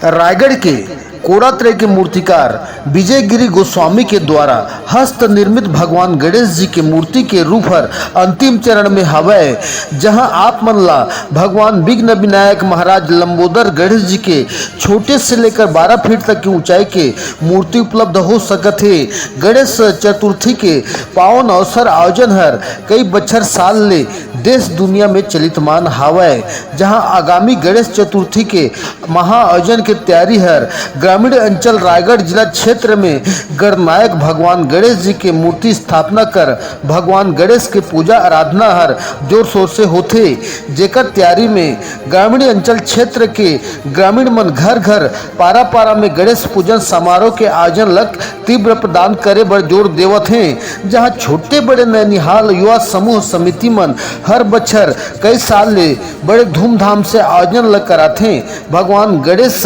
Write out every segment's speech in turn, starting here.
रायगढ़ के कोड़ात्रे के मूर्तिकार विजयगिरी गोस्वामी के द्वारा हस्त निर्मित भगवान गणेश जी के मूर्ति के रूप हर अंतिम चरण में हवय, जहां आप मन ला भगवान विघ्न विनायक महाराज लंबोदर गणेश जी के छोटे से लेकर 12 फीट तक की ऊंचाई के मूर्ति उपलब्ध हो सकत है। गणेश चतुर्थी के पावन अवसर आयोजन हर कई बछर साल ले देश दुनिया में चलित मान हावय, जहां आगामी गणेश चतुर्थी के महाआयोजन के तैयारी हर ग्रामीण अंचल रायगढ़ जिला क्षेत्र में गणनायक भगवान गणेश जी के मूर्ति स्थापना कर भगवान गणेश के पूजा आराधना हर जोर शोर से होथे, जेकर तैयारी में ग्रामीण अंचल क्षेत्र के ग्रामीण मन घर घर पारा पारा में गणेश पूजन समारोह के आयोजन लग तीव्र प्रदान करे बर जोर देवत हैं। जहां छोटे बड़े नैनिहाल युवा समूह समिति मन हर बछर कई साल ले बड़े धूमधाम से आयोजन लग कराथे। भगवान गणेश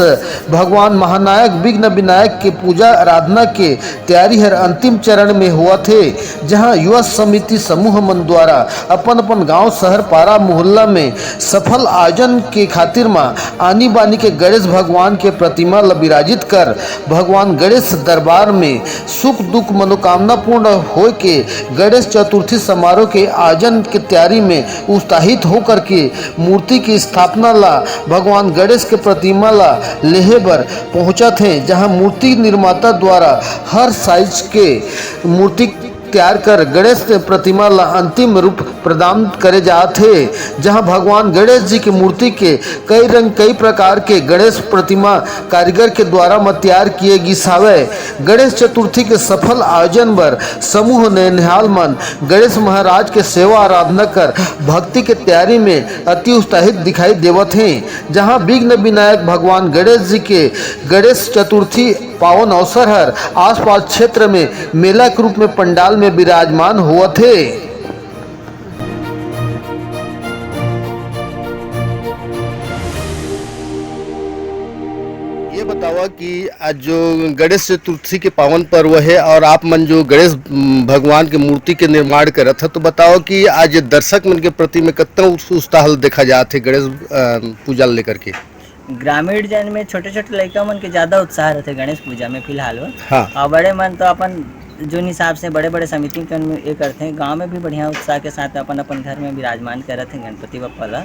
भगवान महानायक विघ्न विनायक के पूजा आराधना के तैयारी हर अंतिम चरण में हुआ थे, जहां युवा समिति समूह मन द्वारा अपन अपन गांव शहर पारा मोहल्ला में सफल आयोजन के खातिर मां आनी बानी के गणेश भगवान के प्रतिमा ल विराजित कर भगवान गणेश दरबार में सुख दुख मनोकामना पूर्ण हो के गणेश चतुर्थी समारोह के आयोजन की तैयारी में उत्साहित होकर के मूर्ति की स्थापना ला भगवान गणेश के प्रतिमा ला लेहे बर पहुंचा थे, जहां मूर्ति निर्माता द्वारा हर साइज के मूर्ति तैयार कर गणेश प्रतिमा ला अंतिम रूप प्रदान करे जाते, जहां भगवान गणेश जी की मूर्ति के कई रंग कई प्रकार के गणेश प्रतिमा कारीगर के द्वारा तैयार किए गिसावे। गणेश चतुर्थी के सफल आयोजन बर समूह ने निहाल मन गणेश महाराज के सेवा आराधना कर भक्ति के तैयारी में अति उत्साहित दिखाई देवत हैं, जहां विघ्न विनायक भगवान गणेश जी के गणेश चतुर्थी पावन अवसर हर आसपास क्षेत्र में मेला के रूप में पंडाल में विराजमान हुआ थे। ये बतावा कि आज जो गणेश चतुर्थी के पावन पर्व है और आप मन जो गणेश भगवान की मूर्ति के निर्माण करत है, तो बताओ कि आज दर्शक मन के प्रति में कितना उत्साह देखा जाता है गणेश पूजा लेकर के। ग्रामीण जन में छोटे छोटे लड़का मन के ज्यादा उत्साह रहते गणेश पूजा में फिलहाल। हाँ। और बड़े मन तो अपन जो हिसाब से बड़े बड़े समिति ये करते हैं, गांव में भी बढ़िया उत्साह के साथ अपन अपन घर में विराजमान करते हैं गणपति बप्पा ला,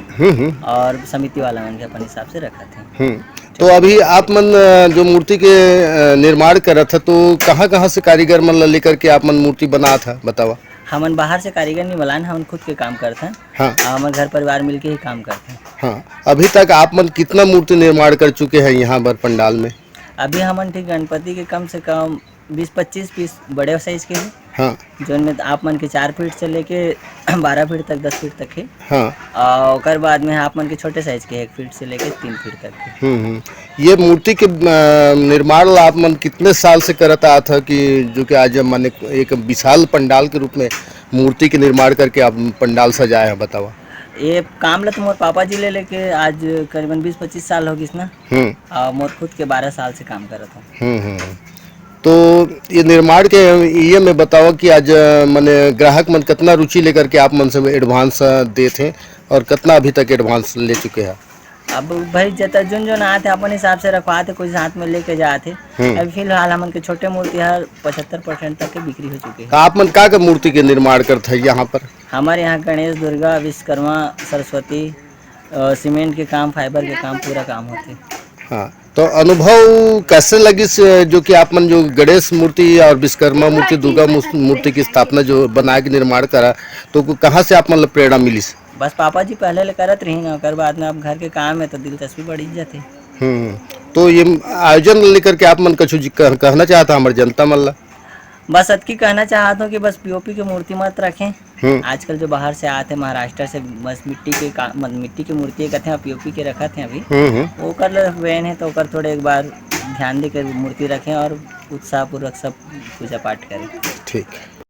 और समिति वाला मन के अपन हिसाब से रखते हैं। तो अभी आप मन जो मूर्ति के निर्माण करत है, तो कहाँ कहाँ से कारीगर मन लेकर के आप मन मूर्ति बना था बतावा। हमन बाहर से कारीगर नहीं बुलान, हम खुद के काम करते हैं। हाँ। हमारे घर परिवार मिलके ही काम करते हैं। हाँ। अभी तक आप मन कितना मूर्ति निर्माण कर चुके हैं यहाँ पर पंडाल में। अभी हमन ठीक गणपति के कम से कम 20-25 पीस बड़े साइज के हैं। हाँ। जो में आप मन के 4 फीट से लेके 12 फीट तक 10 फीट तक है। हाँ। और बाद में आप मन के छोटे साइज के 1 फीट से लेके 3 फीट तक है। ये मूर्ति के निर्माण आप मन कितने साल से करता था कि जो कि आज मैंने एक विशाल पंडाल के रूप में मूर्ति के निर्माण करके आप पंडाल सजाए हैं बतावा। ये काम ला तो मोर पापा जी ले लेके आज करीबन 20-25 साल हो गई ना। और मोर खुद के 12 साल से काम करता हूँ। तो ये निर्माण के ये मैं बताओ कि आज मैंने ग्राहक मन कितना रुचि लेकर के आप मन से एडवांस देते हैं और कितना अभी तक एडवांस ले चुके हैं। अब भाई जता जो आते अपन हिसाब से रखवाते, कुछ हाथ में लेके जाते। अभी फिलहाल हमन के छोटे मूर्ति हर 75% तक के बिक्री हो चुके हैं। आप मन का मूर्ति के निर्माण करते हैं यहाँ पर। हमारे यहाँ गणेश, दुर्गा, विश्वकर्मा, सरस्वती, सीमेंट के काम, फाइबर के काम, पूरा काम होते। हाँ, तो अनुभव कैसे लगी जो कि आप मन जो गणेश मूर्ति और विश्वकर्मा मूर्ति, दुर्गा मूर्ति की स्थापना जो बना के निर्माण करा, तो कहाँ से आप मन प्रेरणा मिली। बस पापा जी पहले ले करत रही ना, कर बाद में अब घर के काम है तो दिलचस्पी बढ़ी जाती। तो ये आयोजन लेकर के आप मन कछु कहना चाहता हमारे जनता मन ला। बस अतकी कहना चाहता हूँ कि बस पीओपी की मूर्ति मत रखें। आजकल जो बाहर से आते महाराष्ट्र से बस मिट्टी की मूर्ति कहते हैं, पीओपी के रखते हैं अभी। वो कर वेन है तो कर थोड़े एक बार ध्यान देकर मूर्ति रखें और उत्साहपूर्वक सब पूजा पाठ करें। ठीक।